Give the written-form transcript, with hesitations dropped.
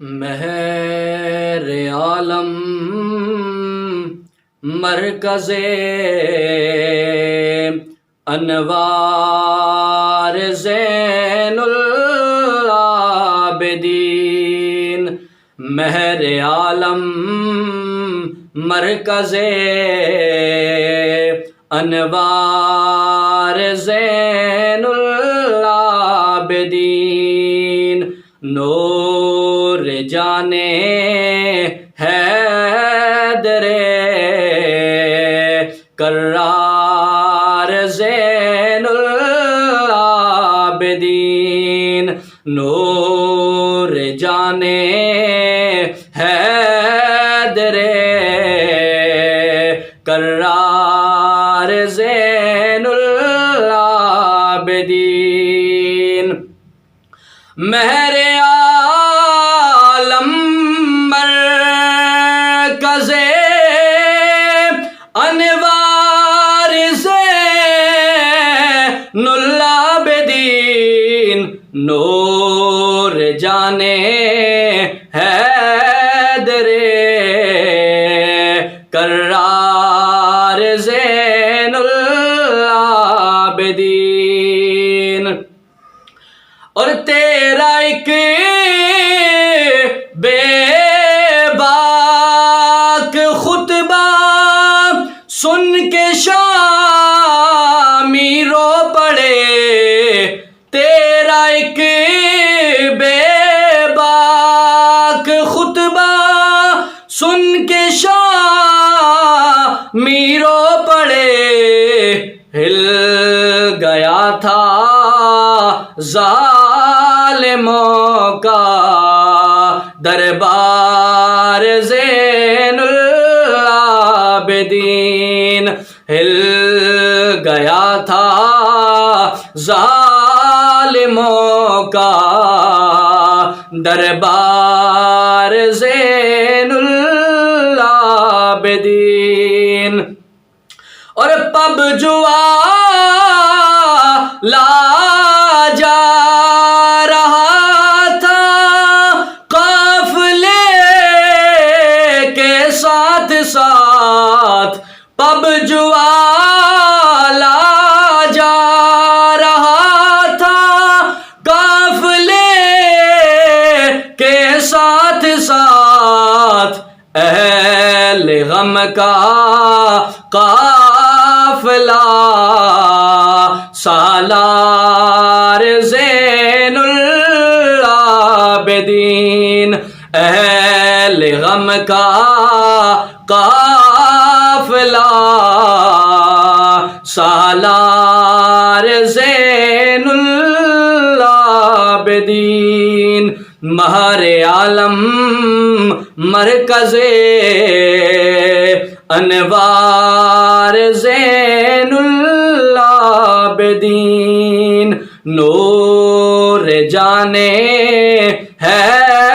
مہر عالم مرکز انوار زین العابدین، مہر عالم مرکز انوار زین العابدین، نور جانے حیدر کرار زین العابدین، نور جانے حیدر کرار زین العابدین، مہر عالم مرکز انوار زین العابدین، نور جانے حیدر کرار زین العابدین، اور تیرا ایک بے باک خطبہ سن کے شامی رو پڑے، تیرا ایک بے باک خطبہ سن کے شامی رو پڑے، ہل گیا تھا ظالموں کا دربار زین العابدین، ہل گیا تھا ظالموں کا دربار زین العابدین، اور پب جوا لا جا رہا تھا قافلے کے ساتھ ساتھ، پب جوا لا جا رہا تھا قافلے کے ساتھ ساتھ، اہل غم کا قافلہ سالار زین العابدین، اہل غم کا قافلہ سالار زین العابدین، مہر عالم مرکز انوار زین العابدین، نور جانے ہے